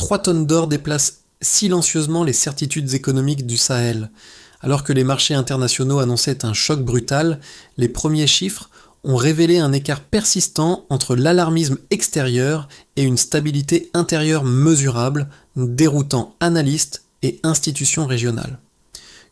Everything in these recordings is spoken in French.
3 tonnes d'or déplacent silencieusement les certitudes économiques du Sahel. Alors que les marchés internationaux annonçaient un choc brutal, les premiers chiffres ont révélé un écart persistant entre l'alarmisme extérieur et une stabilité intérieure mesurable, déroutant analystes et institutions régionales.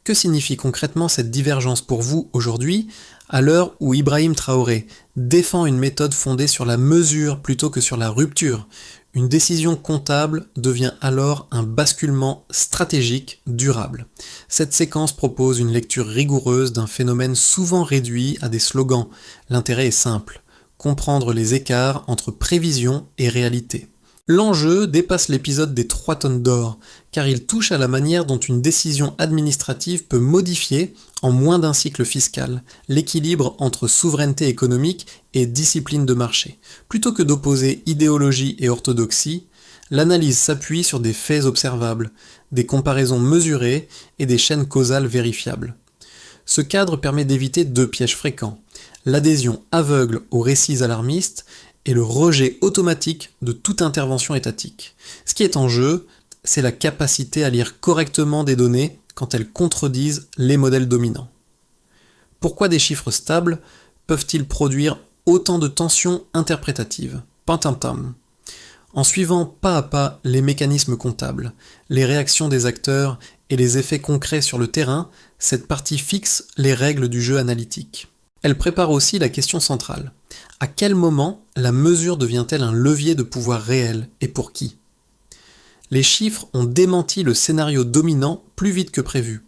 Que signifie concrètement cette divergence pour vous aujourd'hui, à l'heure où Ibrahim Traoré défend une méthode fondée sur la mesure plutôt que sur la rupture? Une décision comptable devient alors un basculement stratégique durable. Cette séquence propose une lecture rigoureuse d'un phénomène souvent réduit à des slogans. L'intérêt est simple: comprendre les écarts entre prévision et réalité. L'enjeu dépasse l'épisode des 3 tonnes d'or, car il touche à la manière dont une décision administrative peut modifier, en moins d'un cycle fiscal, l'équilibre entre souveraineté économique et discipline de marché. Plutôt que d'opposer idéologie et orthodoxie, l'analyse s'appuie sur des faits observables, des comparaisons mesurées et des chaînes causales vérifiables. Ce cadre permet d'éviter 2 pièges fréquents: l'adhésion aveugle aux récits alarmistes et le rejet automatique de toute intervention étatique. Ce qui est en jeu, c'est la capacité à lire correctement des données quand elles contredisent les modèles dominants. Pourquoi des chiffres stables peuvent-ils produire autant de tensions interprétatives? Pintam-tam. En suivant pas à pas les mécanismes comptables, les réactions des acteurs et les effets concrets sur le terrain, cette partie fixe les règles du jeu analytique. Elle prépare aussi la question centrale: à quel moment la mesure devient-elle un levier de pouvoir réel, et pour qui? Les chiffres ont démenti le scénario dominant plus vite que prévu.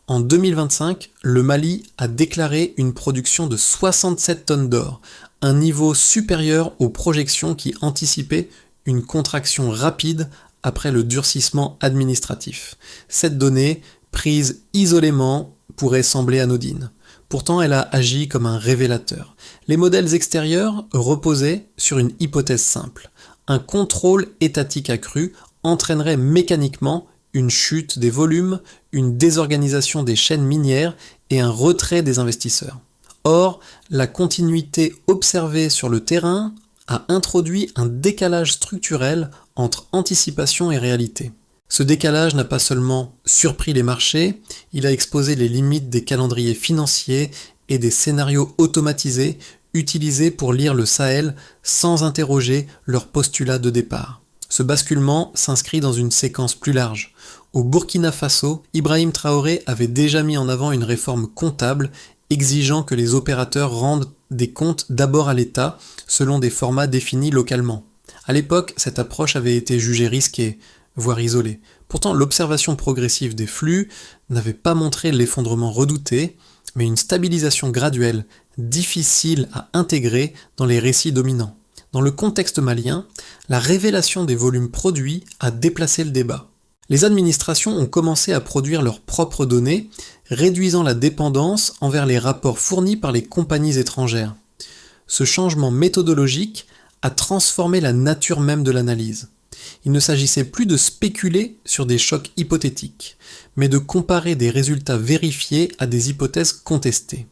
En 2025, le Mali a déclaré une production de 67 tonnes d'or, un niveau supérieur aux projections qui anticipaient une contraction rapide après le durcissement administratif. Cette donnée, prise isolément, pourrait sembler anodine. Pourtant, elle a agi comme un révélateur. Les modèles extérieurs reposaient sur une hypothèse simple: un contrôle étatique accru entraînerait mécaniquement une chute des volumes, une désorganisation des chaînes minières et un retrait des investisseurs. Or, la continuité observée sur le terrain a introduit un décalage structurel entre anticipation et réalité. Ce décalage n'a pas seulement surpris les marchés, il a exposé les limites des calendriers financiers et des scénarios automatisés utilisés pour lire le Sahel sans interroger leur postulat de départ. Ce basculement s'inscrit dans une séquence plus large. Au Burkina Faso, Ibrahim Traoré avait déjà mis en avant une réforme comptable exigeant que les opérateurs rendent des comptes d'abord à l'État selon des formats définis localement. À l'époque, cette approche avait été jugée risquée, voire isolée. Pourtant, l'observation progressive des flux n'avait pas montré l'effondrement redouté, mais une stabilisation graduelle, difficile à intégrer dans les récits dominants. Dans le contexte malien, la révélation des volumes produits a déplacé le débat. Les administrations ont commencé à produire leurs propres données, réduisant la dépendance envers les rapports fournis par les compagnies étrangères. Ce changement méthodologique a transformé la nature même de l'analyse. Il ne s'agissait plus de spéculer sur des chocs hypothétiques, mais de comparer des résultats vérifiés à des hypothèses contestées.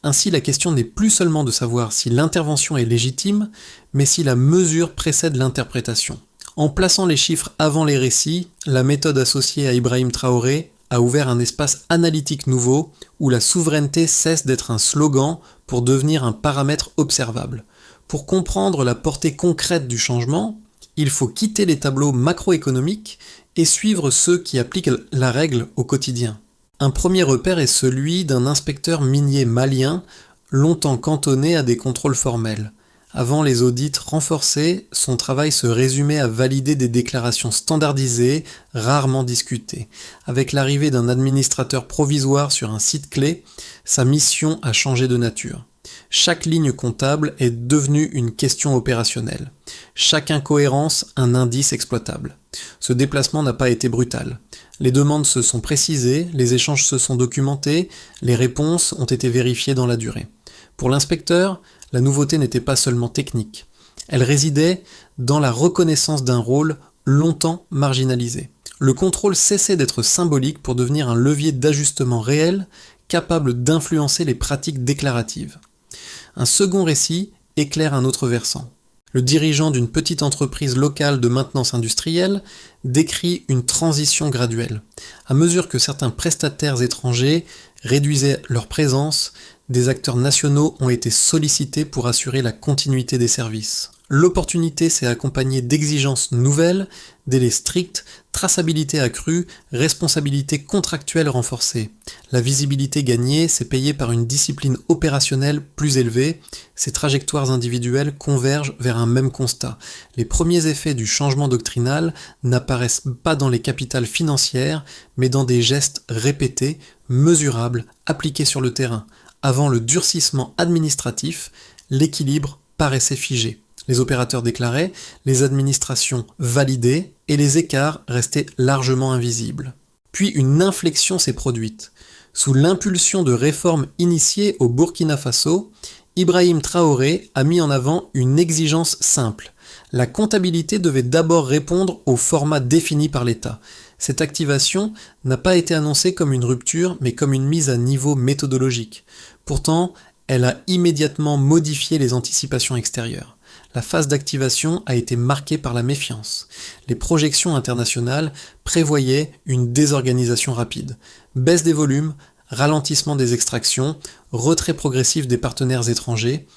Ainsi, la question n'est plus seulement de savoir si l'intervention est légitime, mais si la mesure précède l'interprétation. En plaçant les chiffres avant les récits, la méthode associée à Ibrahim Traoré a ouvert un espace analytique nouveau où la souveraineté cesse d'être un slogan pour devenir un paramètre observable. Pour comprendre la portée concrète du changement, il faut quitter les tableaux macroéconomiques et suivre ceux qui appliquent la règle au quotidien. Un premier repère est celui d'un inspecteur minier malien, longtemps cantonné à des contrôles formels. Avant les audits renforcés, son travail se résumait à valider des déclarations standardisées, rarement discutées. Avec l'arrivée d'un administrateur provisoire sur un site clé, sa mission a changé de nature. Chaque ligne comptable est devenue une question opérationnelle. Chaque incohérence, un indice exploitable. Ce déplacement n'a pas été brutal. Les demandes se sont précisées, les échanges se sont documentés, les réponses ont été vérifiées dans la durée. Pour l'inspecteur, la nouveauté n'était pas seulement technique. Elle résidait dans la reconnaissance d'un rôle longtemps marginalisé. Le contrôle cessait d'être symbolique pour devenir un levier d'ajustement réel, capable d'influencer les pratiques déclaratives. Un second récit éclaire un autre versant. Le dirigeant d'une petite entreprise locale de maintenance industrielle décrit une transition graduelle. À mesure que certains prestataires étrangers réduisaient leur présence, des acteurs nationaux ont été sollicités pour assurer la continuité des services. L'opportunité s'est accompagnée d'exigences nouvelles, délais stricts, traçabilité accrue, responsabilité contractuelle renforcée. La visibilité gagnée s'est payée par une discipline opérationnelle plus élevée. Ces trajectoires individuelles convergent vers un même constat. Les premiers effets du changement doctrinal n'apparaissent pas dans les capitales financières, mais dans des gestes répétés, mesurables, appliqués sur le terrain. Avant le durcissement administratif, l'équilibre paraissait figé. Les opérateurs déclaraient, les administrations validaient et les écarts restaient largement invisibles. Puis une inflexion s'est produite. Sous l'impulsion de réformes initiées au Burkina Faso, Ibrahim Traoré a mis en avant une exigence simple. La comptabilité devait d'abord répondre au format défini par l'État. Cette activation n'a pas été annoncée comme une rupture, mais comme une mise à niveau méthodologique. Pourtant, elle a immédiatement modifié les anticipations extérieures. La phase d'activation a été marquée par la méfiance. Les projections internationales prévoyaient une désorganisation rapide. Baisse des volumes, ralentissement des extractions, retrait progressif des partenaires étrangers.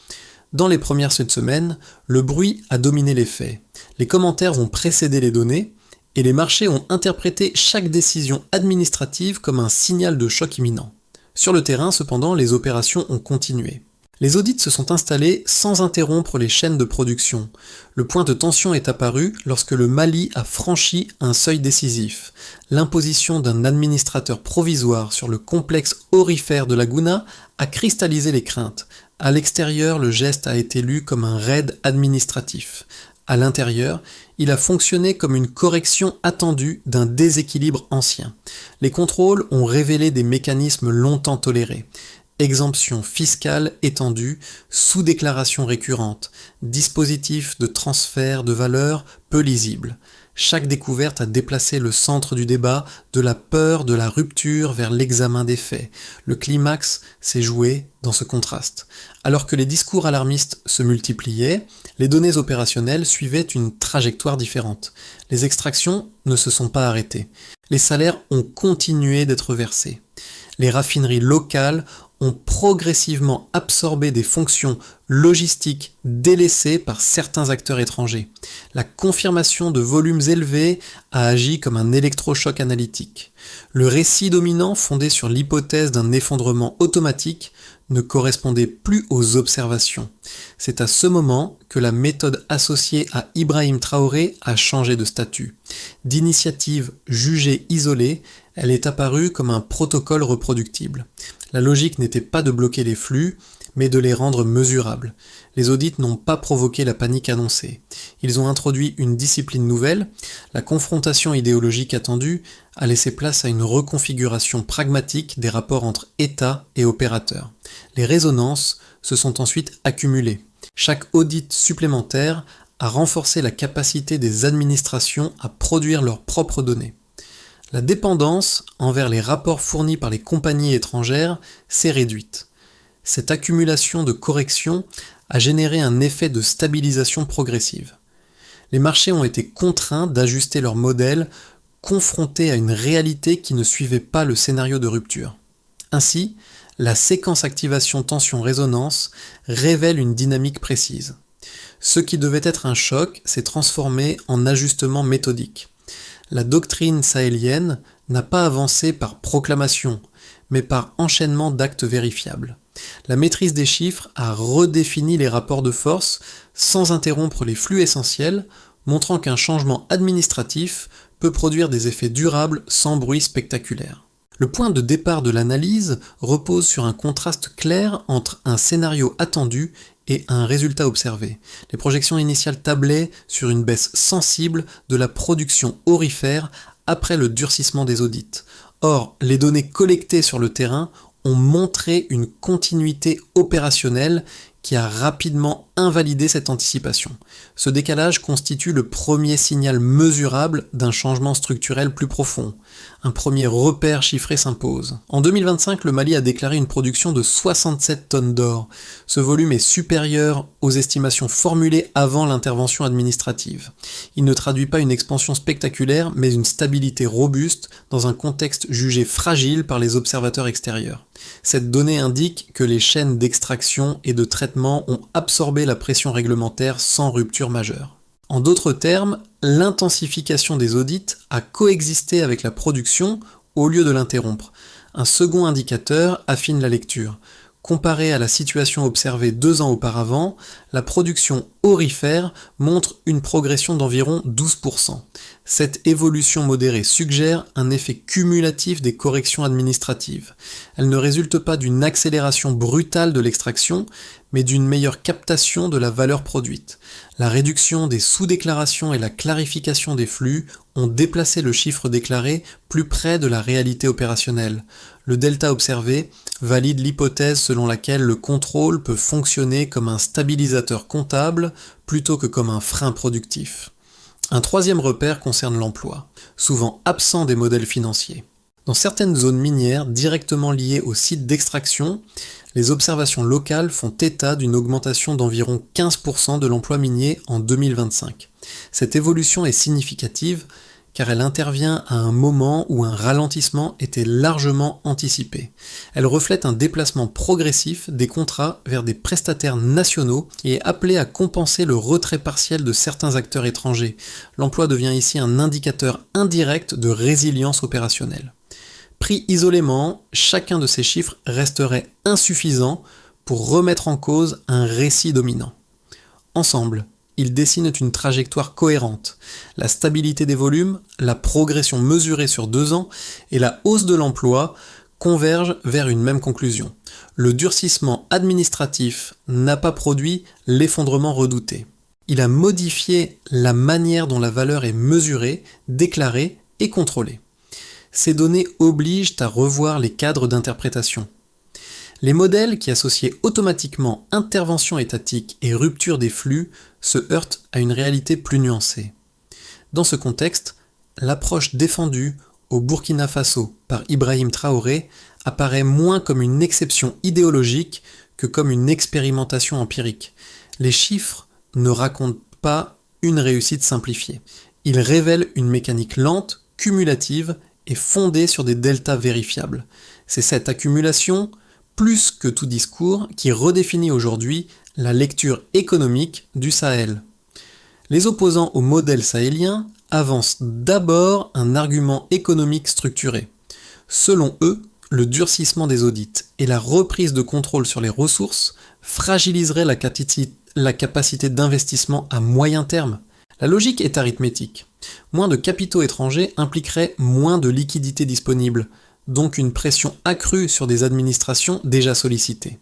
Dans les premières semaines, le bruit a dominé les faits. Les commentaires ont précédé les données et les marchés ont interprété chaque décision administrative comme un signal de choc imminent. Sur le terrain, cependant, les opérations ont continué. Les audits se sont installés sans interrompre les chaînes de production. Le point de tension est apparu lorsque le Mali a franchi un seuil décisif. L'imposition d'un administrateur provisoire sur le complexe aurifère de la Gouna a cristallisé les craintes. À l'extérieur, le geste a été lu comme un raid administratif. À l'intérieur, il a fonctionné comme une correction attendue d'un déséquilibre ancien. Les contrôles ont révélé des mécanismes longtemps tolérés. Exemption fiscale étendue, sous-déclaration récurrente, dispositif de transfert de valeur peu lisible. Chaque découverte a déplacé le centre du débat de la peur de la rupture vers l'examen des faits. Le climax s'est joué dans ce contraste. Alors que les discours alarmistes se multipliaient, les données opérationnelles suivaient une trajectoire différente. Les extractions ne se sont pas arrêtées. Les salaires ont continué d'être versés. Les raffineries locales ont progressivement absorbé des fonctions logistiques délaissées par certains acteurs étrangers. La confirmation de volumes élevés a agi comme un électrochoc analytique. Le récit dominant, fondé sur l'hypothèse d'un effondrement automatique, ne correspondait plus aux observations. C'est à ce moment que la méthode associée à Ibrahim Traoré a changé de statut. D'initiative jugée isolée, elle est apparue comme un protocole reproductible. La logique n'était pas de bloquer les flux, mais de les rendre mesurables. Les audits n'ont pas provoqué la panique annoncée. Ils ont introduit une discipline nouvelle. La confrontation idéologique attendue a laissé place à une reconfiguration pragmatique des rapports entre État et opérateurs. Les résonances se sont ensuite accumulées. Chaque audit supplémentaire a renforcé la capacité des administrations à produire leurs propres données. La dépendance envers les rapports fournis par les compagnies étrangères s'est réduite. Cette accumulation de corrections a généré un effet de stabilisation progressive. Les marchés ont été contraints d'ajuster leur modèle, confrontés à une réalité qui ne suivait pas le scénario de rupture. Ainsi, la séquence activation-tension-résonance révèle une dynamique précise. Ce qui devait être un choc s'est transformé en ajustement méthodique. La doctrine sahélienne n'a pas avancé par proclamation, mais par enchaînement d'actes vérifiables. La maîtrise des chiffres a redéfini les rapports de force sans interrompre les flux essentiels, montrant qu'un changement administratif peut produire des effets durables sans bruit spectaculaire. Le point de départ de l'analyse repose sur un contraste clair entre un scénario attendu et un résultat observé. Les projections initiales tablaient sur une baisse sensible de la production aurifère après le durcissement des audits. Or, les données collectées sur le terrain ont montré une continuité opérationnelle qui a rapidement invalider cette anticipation. Ce décalage constitue le premier signal mesurable d'un changement structurel plus profond. Un premier repère chiffré s'impose. En 2025, le Mali a déclaré une production de 67 tonnes d'or. Ce volume est supérieur aux estimations formulées avant l'intervention administrative. Il ne traduit pas une expansion spectaculaire, mais une stabilité robuste dans un contexte jugé fragile par les observateurs extérieurs. Cette donnée indique que les chaînes d'extraction et de traitement ont absorbé la pression réglementaire sans rupture majeure. En d'autres termes, l'intensification des audits a coexisté avec la production au lieu de l'interrompre. Un second indicateur affine la lecture. Comparé à la situation observée 2 ans auparavant, la production aurifère montre une progression d'environ 12%. Cette évolution modérée suggère un effet cumulatif des corrections administratives. Elle ne résulte pas d'une accélération brutale de l'extraction, mais d'une meilleure captation de la valeur produite. La réduction des sous-déclarations et la clarification des flux ont déplacé le chiffre déclaré plus près de la réalité opérationnelle. Le delta observé valide l'hypothèse selon laquelle le contrôle peut fonctionner comme un stabilisateur comptable plutôt que comme un frein productif. Un troisième repère concerne l'emploi, souvent absent des modèles financiers. Dans certaines zones minières directement liées aux sites d'extraction, les observations locales font état d'une augmentation d'environ 15% de l'emploi minier en 2025. Cette évolution est significative car elle intervient à un moment où un ralentissement était largement anticipé. Elle reflète un déplacement progressif des contrats vers des prestataires nationaux et est appelée à compenser le retrait partiel de certains acteurs étrangers. L'emploi devient ici un indicateur indirect de résilience opérationnelle. Pris isolément, chacun de ces chiffres resterait insuffisant pour remettre en cause un récit dominant. Ensemble, ils dessinent une trajectoire cohérente. La stabilité des volumes, la progression mesurée sur 2 ans et la hausse de l'emploi convergent vers une même conclusion. Le durcissement administratif n'a pas produit l'effondrement redouté. Il a modifié la manière dont la valeur est mesurée, déclarée et contrôlée. Ces données obligent à revoir les cadres d'interprétation. Les modèles qui associaient automatiquement intervention étatique et rupture des flux se heurtent à une réalité plus nuancée. Dans ce contexte, l'approche défendue au Burkina Faso par Ibrahim Traoré apparaît moins comme une exception idéologique que comme une expérimentation empirique. Les chiffres ne racontent pas une réussite simplifiée. Ils révèlent une mécanique lente, cumulative et fondée sur des deltas vérifiables. C'est cette accumulation, plus que tout discours, qui redéfinit aujourd'hui la lecture économique du Sahel. Les opposants au modèle sahélien avancent d'abord un argument économique structuré. Selon eux, le durcissement des audits et la reprise de contrôle sur les ressources fragiliseraient la capacité d'investissement à moyen terme. La logique est arithmétique. Moins de capitaux étrangers impliquerait moins de liquidités disponibles, donc une pression accrue sur des administrations déjà sollicitées.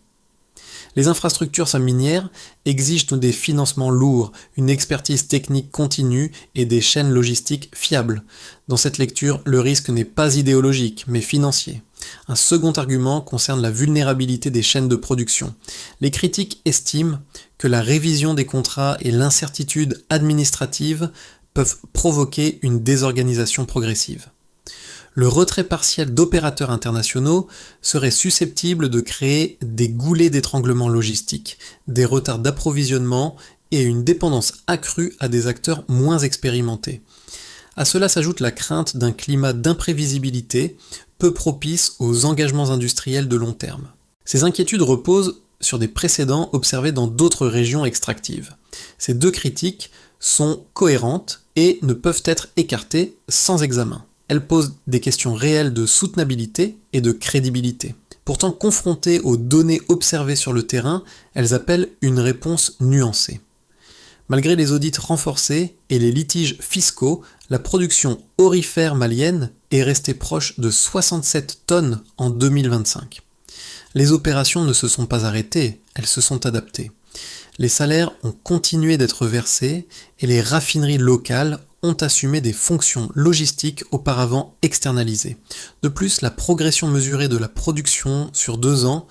Les infrastructures minières exigent des financements lourds, une expertise technique continue et des chaînes logistiques fiables. Dans cette lecture, le risque n'est pas idéologique, mais financier. Un second argument concerne la vulnérabilité des chaînes de production. Les critiques estiment que la révision des contrats et l'incertitude administrative peuvent provoquer une désorganisation progressive. Le retrait partiel d'opérateurs internationaux serait susceptible de créer des goulets d'étranglement logistiques, des retards d'approvisionnement et une dépendance accrue à des acteurs moins expérimentés. À cela s'ajoute la crainte d'un climat d'imprévisibilité peu propice aux engagements industriels de long terme. Ces inquiétudes reposent sur des précédents observés dans d'autres régions extractives. Ces deux critiques sont cohérentes et ne peuvent être écartées sans examen. Elles posent des questions réelles de soutenabilité et de crédibilité. Pourtant, confrontées aux données observées sur le terrain, elles appellent une réponse nuancée. Malgré les audits renforcés et les litiges fiscaux, la production aurifère malienne est restée proche de 67 tonnes en 2025. Les opérations ne se sont pas arrêtées, elles se sont adaptées. Les salaires ont continué d'être versés et les raffineries locales ont assumé des fonctions logistiques auparavant externalisées. De plus, la progression mesurée de la production sur 2 ans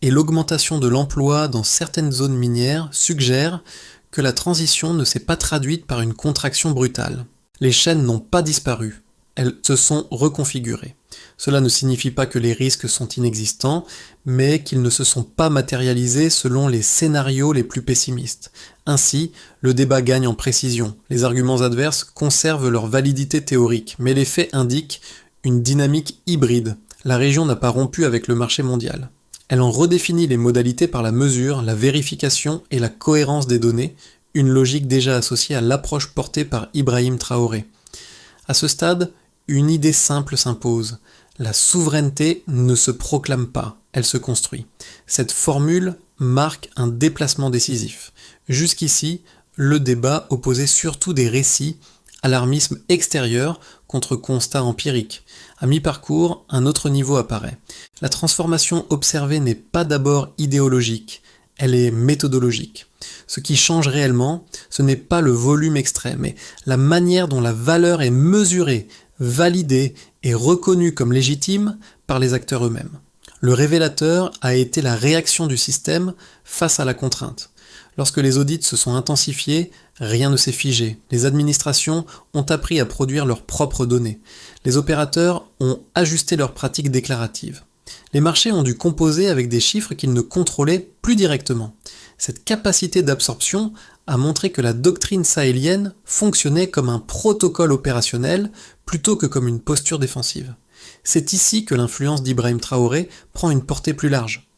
et l'augmentation de l'emploi dans certaines zones minières suggèrent que la transition ne s'est pas traduite par une contraction brutale. Les chaînes n'ont pas disparu, elles se sont reconfigurées. Cela ne signifie pas que les risques sont inexistants, mais qu'ils ne se sont pas matérialisés selon les scénarios les plus pessimistes. Ainsi, le débat gagne en précision. Les arguments adverses conservent leur validité théorique, mais les faits indiquent une dynamique hybride. La région n'a pas rompu avec le marché mondial. Elle en redéfinit les modalités par la mesure, la vérification et la cohérence des données, une logique déjà associée à l'approche portée par Ibrahim Traoré. À ce stade, une idée simple s'impose. La souveraineté ne se proclame pas, elle se construit. Cette formule marque un déplacement décisif. Jusqu'ici, le débat opposait surtout des récits, alarmisme extérieur contre constat empirique. À mi-parcours, un autre niveau apparaît. La transformation observée n'est pas d'abord idéologique, elle est méthodologique. Ce qui change réellement, ce n'est pas le volume extrait, mais la manière dont la valeur est mesurée, validée et reconnue comme légitime par les acteurs eux-mêmes. Le révélateur a été la réaction du système face à la contrainte. Lorsque les audits se sont intensifiés, rien ne s'est figé. Les administrations ont appris à produire leurs propres données. Les opérateurs ont ajusté leurs pratiques déclaratives. Les marchés ont dû composer avec des chiffres qu'ils ne contrôlaient plus directement. Cette capacité d'absorption a montré que la doctrine sahélienne fonctionnait comme un protocole opérationnel plutôt que comme une posture défensive. C'est ici que l'influence d'Ibrahim Traoré prend une portée plus large.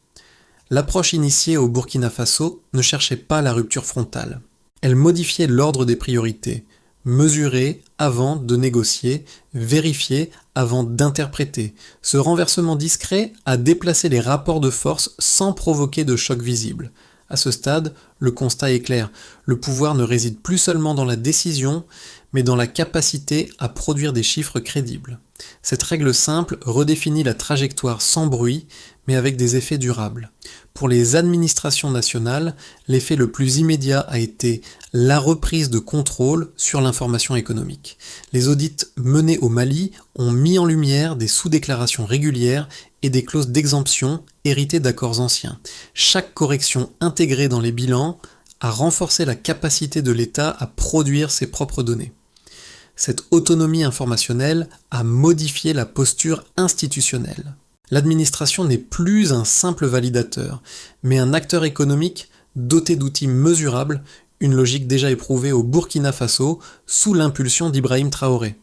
L'approche initiée au Burkina Faso ne cherchait pas la rupture frontale. Elle modifiait l'ordre des priorités, mesurer avant de négocier, vérifier avant d'interpréter. Ce renversement discret a déplacé les rapports de force sans provoquer de choc visible. À ce stade, le constat est clair. Le pouvoir ne réside plus seulement dans la décision, mais dans la capacité à produire des chiffres crédibles. Cette règle simple redéfinit la trajectoire sans bruit, mais avec des effets durables. Pour les administrations nationales, l'effet le plus immédiat a été la reprise de contrôle sur l'information économique. Les audits menés au Mali ont mis en lumière des sous-déclarations régulières et des clauses d'exemption héritées d'accords anciens. Chaque correction intégrée dans les bilans a renforcé la capacité de l'État à produire ses propres données. Cette autonomie informationnelle a modifié la posture institutionnelle. L'administration n'est plus un simple validateur, mais un acteur économique doté d'outils mesurables, une logique déjà éprouvée au Burkina Faso sous l'impulsion d'Ibrahim Traoré.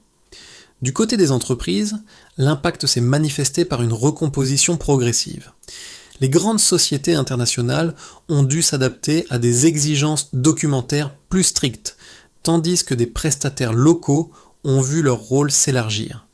Du côté des entreprises, l'impact s'est manifesté par une recomposition progressive. Les grandes sociétés internationales ont dû s'adapter à des exigences documentaires plus strictes, tandis que des prestataires locaux ont vu leur rôle s'élargir.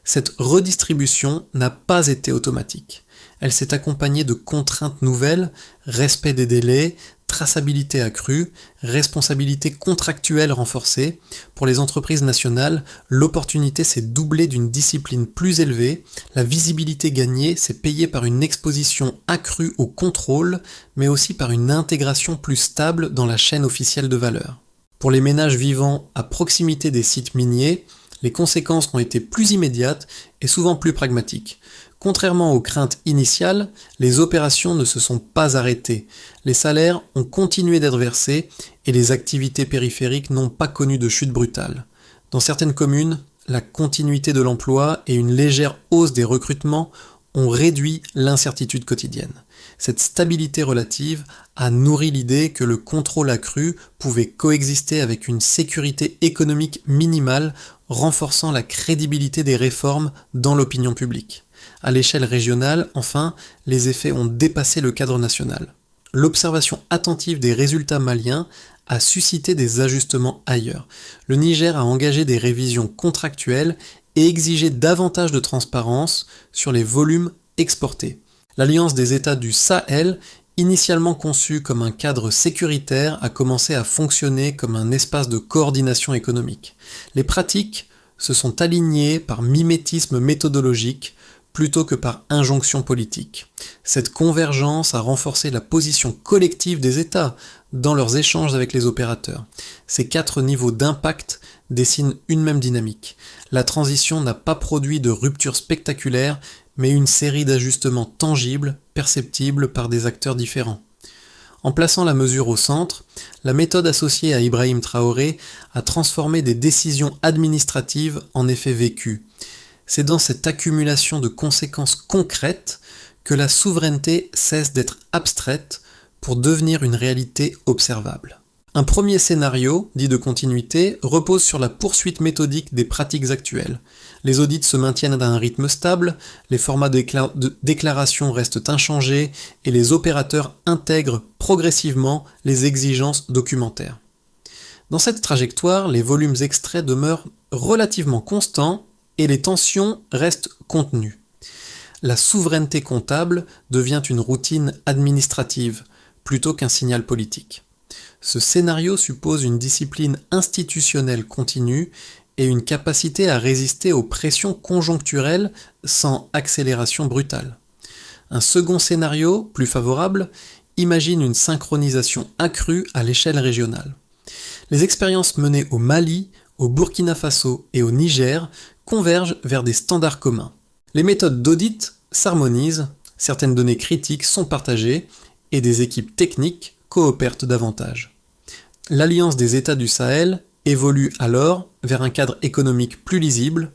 Cette redistribution n'a pas été automatique. Elle s'est accompagnée de contraintes nouvelles, respect des délais, traçabilité accrue, responsabilité contractuelle renforcée. Pour les entreprises nationales, l'opportunité s'est doublée d'une discipline plus élevée, la visibilité gagnée s'est payée par une exposition accrue au contrôle, mais aussi par une intégration plus stable dans la chaîne officielle de valeur. Pour les ménages vivant à proximité des sites miniers, les conséquences ont été plus immédiates et souvent plus pragmatiques. Contrairement aux craintes initiales, les opérations ne se sont pas arrêtées. Les salaires ont continué d'être versés et les activités périphériques n'ont pas connu de chute brutale. Dans certaines communes, la continuité de l'emploi et une légère hausse des recrutements ont réduit l'incertitude quotidienne. Cette stabilité relative a nourri l'idée que le contrôle accru pouvait coexister avec une sécurité économique minimale, renforçant la crédibilité des réformes dans l'opinion publique. À l'échelle régionale, enfin, les effets ont dépassé le cadre national. L'observation attentive des résultats maliens a suscité des ajustements ailleurs. Le Niger a engagé des révisions contractuelles et exigé davantage de transparence sur les volumes exportés. L'Alliance des États du Sahel, initialement conçue comme un cadre sécuritaire, a commencé à fonctionner comme un espace de coordination économique. Les pratiques se sont alignées par mimétisme méthodologique plutôt que par injonction politique. Cette convergence a renforcé la position collective des États dans leurs échanges avec les opérateurs. Ces 4 niveaux d'impact dessinent une même dynamique. La transition n'a pas produit de rupture spectaculaire, mais une série d'ajustements tangibles perceptibles par des acteurs différents. En plaçant la mesure au centre, la méthode associée à Ibrahim Traoré a transformé des décisions administratives en effets vécus. C'est dans cette accumulation de conséquences concrètes que la souveraineté cesse d'être abstraite pour devenir une réalité observable. Un premier scénario, dit de continuité, repose sur la poursuite méthodique des pratiques actuelles. Les audits se maintiennent à un rythme stable, les formats de déclaration restent inchangés et les opérateurs intègrent progressivement les exigences documentaires. Dans cette trajectoire, les volumes extraits demeurent relativement constants et les tensions restent contenues. La souveraineté comptable devient une routine administrative plutôt qu'un signal politique. Ce scénario suppose une discipline institutionnelle continue et une capacité à résister aux pressions conjoncturelles sans accélération brutale. Un second scénario, plus favorable, imagine une synchronisation accrue à l'échelle régionale. Les expériences menées au Mali, au Burkina Faso et au Niger convergent vers des standards communs. Les méthodes d'audit s'harmonisent, certaines données critiques sont partagées et des équipes techniques coopèrent davantage. L'Alliance des États du Sahel évolue alors vers un cadre économique plus lisible.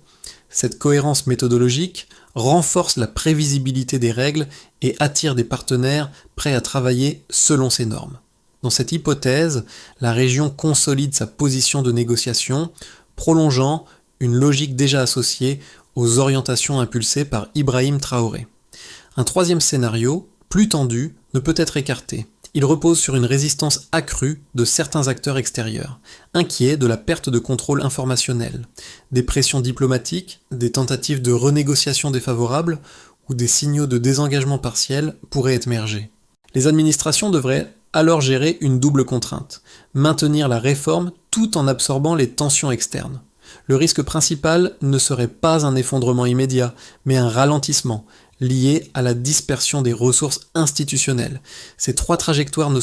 Cette cohérence méthodologique renforce la prévisibilité des règles et attire des partenaires prêts à travailler selon ces normes. Dans cette hypothèse, la région consolide sa position de négociation, prolongeant une logique déjà associée aux orientations impulsées par Ibrahim Traoré. Un troisième scénario, plus tendu, ne peut être écarté. Il repose sur une résistance accrue de certains acteurs extérieurs, inquiets de la perte de contrôle informationnel. Des pressions diplomatiques, des tentatives de renégociation défavorables ou des signaux de désengagement partiel pourraient émerger. Les administrations devraient alors gérer une double contrainte, maintenir la réforme tout en absorbant les tensions externes. Le risque principal ne serait pas un effondrement immédiat, mais un ralentissement, lié à la dispersion des ressources institutionnelles. Ces trois trajectoires ne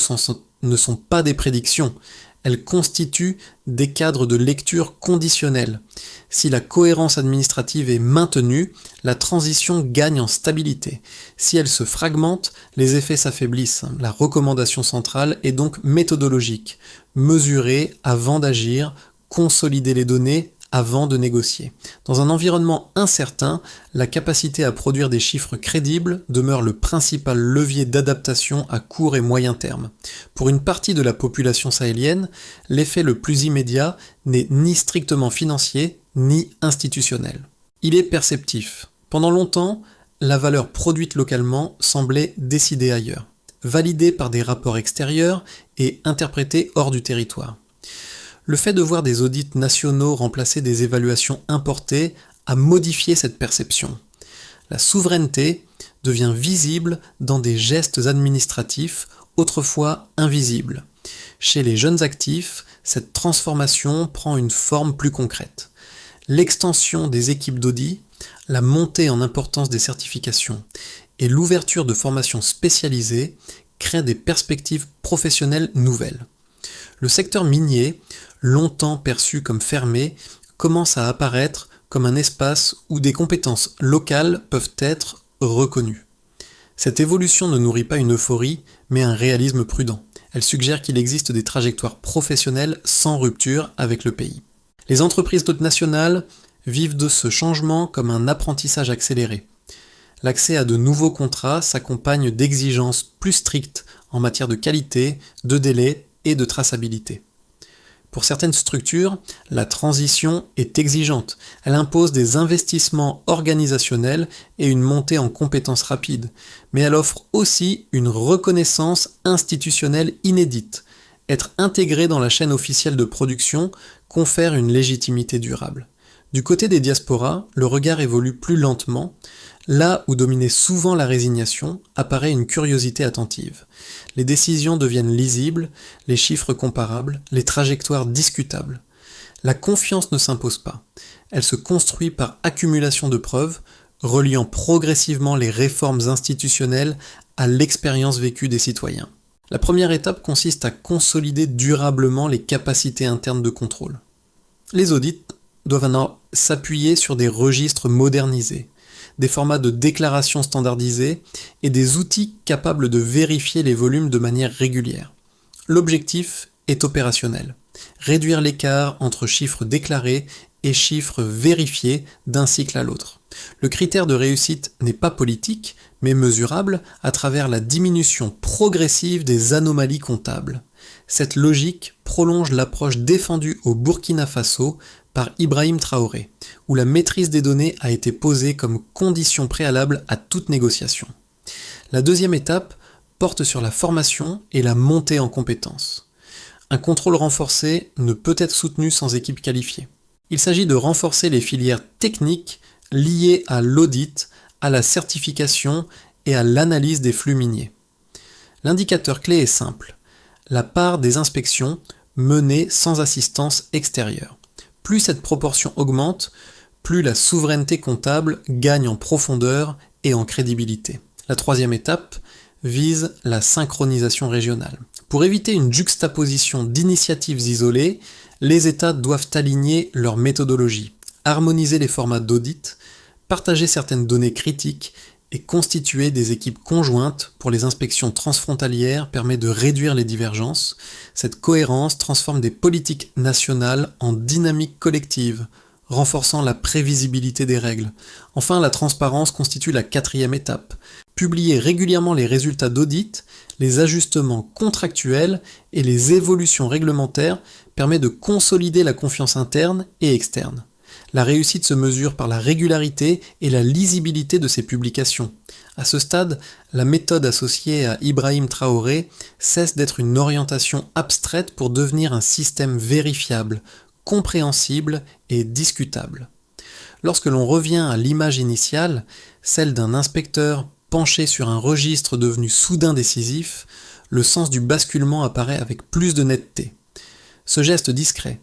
sont pas des prédictions, elles constituent des cadres de lecture conditionnels. Si la cohérence administrative est maintenue, la transition gagne en stabilité. Si elle se fragmente, les effets s'affaiblissent. La recommandation centrale est donc méthodologique. Mesurer avant d'agir, consolider les données avant de négocier. Dans un environnement incertain, la capacité à produire des chiffres crédibles demeure le principal levier d'adaptation à court et moyen terme. Pour une partie de la population sahélienne, l'effet le plus immédiat n'est ni strictement financier, ni institutionnel. Il est perceptif. Pendant longtemps, la valeur produite localement semblait décidée ailleurs, validée par des rapports extérieurs et interprétée hors du territoire. Le fait de voir des audits nationaux remplacer des évaluations importées a modifié cette perception. La souveraineté devient visible dans des gestes administratifs autrefois invisibles. Chez les jeunes actifs, cette transformation prend une forme plus concrète. L'extension des équipes d'audit, la montée en importance des certifications et l'ouverture de formations spécialisées créent des perspectives professionnelles nouvelles. Le secteur minier, longtemps perçu comme fermé, commence à apparaître comme un espace où des compétences locales peuvent être reconnues. Cette évolution ne nourrit pas une euphorie, mais un réalisme prudent. Elle suggère qu'il existe des trajectoires professionnelles sans rupture avec le pays. Les entreprises nationales vivent de ce changement comme un apprentissage accéléré. L'accès à de nouveaux contrats s'accompagne d'exigences plus strictes en matière de qualité, de délai et de traçabilité. Pour certaines structures, la transition est exigeante. Elle impose des investissements organisationnels et une montée en compétences rapides, mais elle offre aussi une reconnaissance institutionnelle inédite. Être intégré dans la chaîne officielle de production confère une légitimité durable. Du côté des diasporas, le regard évolue plus lentement. Là où dominait souvent la résignation, apparaît une curiosité attentive. Les décisions deviennent lisibles, les chiffres comparables, les trajectoires discutables. La confiance ne s'impose pas. Elle se construit par accumulation de preuves, reliant progressivement les réformes institutionnelles à l'expérience vécue des citoyens. La première étape consiste à consolider durablement les capacités internes de contrôle. Les audits doivent alors s'appuyer sur des registres modernisés, des formats de déclaration standardisés et des outils capables de vérifier les volumes de manière régulière. L'objectif est opérationnel. Réduire l'écart entre chiffres déclarés et chiffres vérifiés d'un cycle à l'autre. Le critère de réussite n'est pas politique, mais mesurable à travers la diminution progressive des anomalies comptables. Cette logique prolonge l'approche défendue au Burkina Faso par Ibrahim Traoré, où la maîtrise des données a été posée comme condition préalable à toute négociation. La deuxième étape porte sur la formation et la montée en compétences. Un contrôle renforcé ne peut être soutenu sans équipe qualifiée. Il s'agit de renforcer les filières techniques liées à l'audit, à la certification et à l'analyse des flux miniers. L'indicateur clé est simple, la part des inspections menées sans assistance extérieure. Plus cette proportion augmente, plus la souveraineté comptable gagne en profondeur et en crédibilité. La troisième étape vise la synchronisation régionale. Pour éviter une juxtaposition d'initiatives isolées, les États doivent aligner leur méthodologie, harmoniser les formats d'audit, partager certaines données critiques et constituer des équipes conjointes pour les inspections transfrontalières permet de réduire les divergences. Cette cohérence transforme des politiques nationales en dynamique collective, renforçant la prévisibilité des règles. Enfin, la transparence constitue la quatrième étape. Publier régulièrement les résultats d'audit, les ajustements contractuels et les évolutions réglementaires permet de consolider la confiance interne et externe. La réussite se mesure par la régularité et la lisibilité de ces publications. À ce stade, la méthode associée à Ibrahim Traoré cesse d'être une orientation abstraite pour devenir un système vérifiable, compréhensible et discutable. Lorsque l'on revient à l'image initiale, celle d'un inspecteur penché sur un registre devenu soudain décisif, le sens du basculement apparaît avec plus de netteté. Ce geste discret,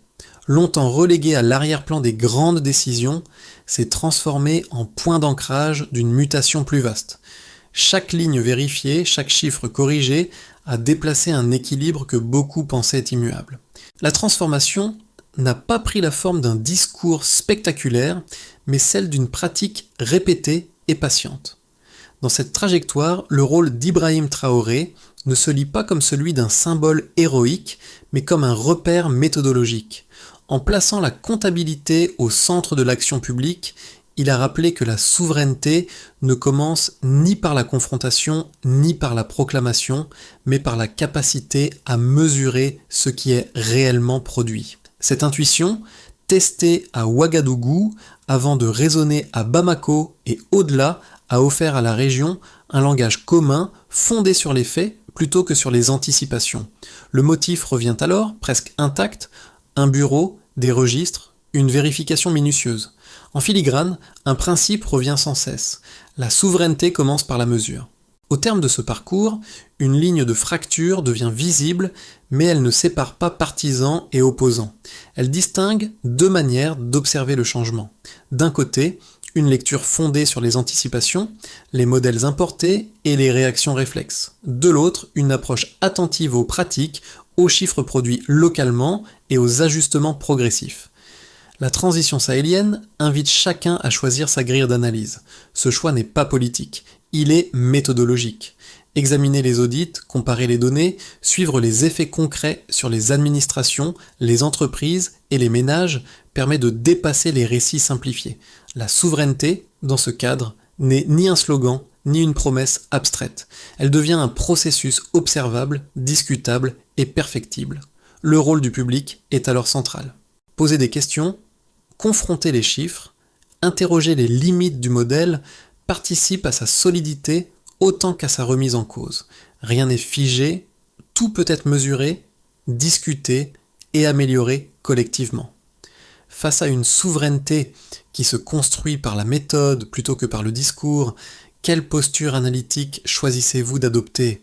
longtemps relégué à l'arrière-plan des grandes décisions, s'est transformé en point d'ancrage d'une mutation plus vaste. Chaque ligne vérifiée, chaque chiffre corrigé a déplacé un équilibre que beaucoup pensaient immuable. La transformation n'a pas pris la forme d'un discours spectaculaire, mais celle d'une pratique répétée et patiente. Dans cette trajectoire, le rôle d'Ibrahim Traoré ne se lit pas comme celui d'un symbole héroïque, mais comme un repère méthodologique. En plaçant la comptabilité au centre de l'action publique, il a rappelé que la souveraineté ne commence ni par la confrontation, ni par la proclamation, mais par la capacité à mesurer ce qui est réellement produit. Cette intuition, testée à Ouagadougou avant de résonner à Bamako et au-delà, a offert à la région un langage commun fondé sur les faits plutôt que sur les anticipations. Le motif revient alors, presque intact, un bureau, des registres, une vérification minutieuse. En filigrane, un principe revient sans cesse. La souveraineté commence par la mesure. Au terme de ce parcours, une ligne de fracture devient visible, mais elle ne sépare pas partisans et opposants. Elle distingue deux manières d'observer le changement. D'un côté, une lecture fondée sur les anticipations, les modèles importés et les réactions réflexes. De l'autre, une approche attentive aux pratiques, aux chiffres produits localement et aux ajustements progressifs. La transition sahélienne invite chacun à choisir sa grille d'analyse. Ce choix n'est pas politique, il est méthodologique. Examiner les audits, comparer les données, suivre les effets concrets sur les administrations, les entreprises et les ménages permet de dépasser les récits simplifiés. La souveraineté, dans ce cadre, n'est ni un slogan, ni une promesse abstraite. Elle devient un processus observable, discutable et perfectible. Le rôle du public est alors central. Poser des questions, confronter les chiffres, interroger les limites du modèle participe à sa solidité autant qu'à sa remise en cause. Rien n'est figé, tout peut être mesuré, discuté et amélioré collectivement. Face à une souveraineté qui se construit par la méthode plutôt que par le discours, quelle posture analytique choisissez-vous d'adopter ?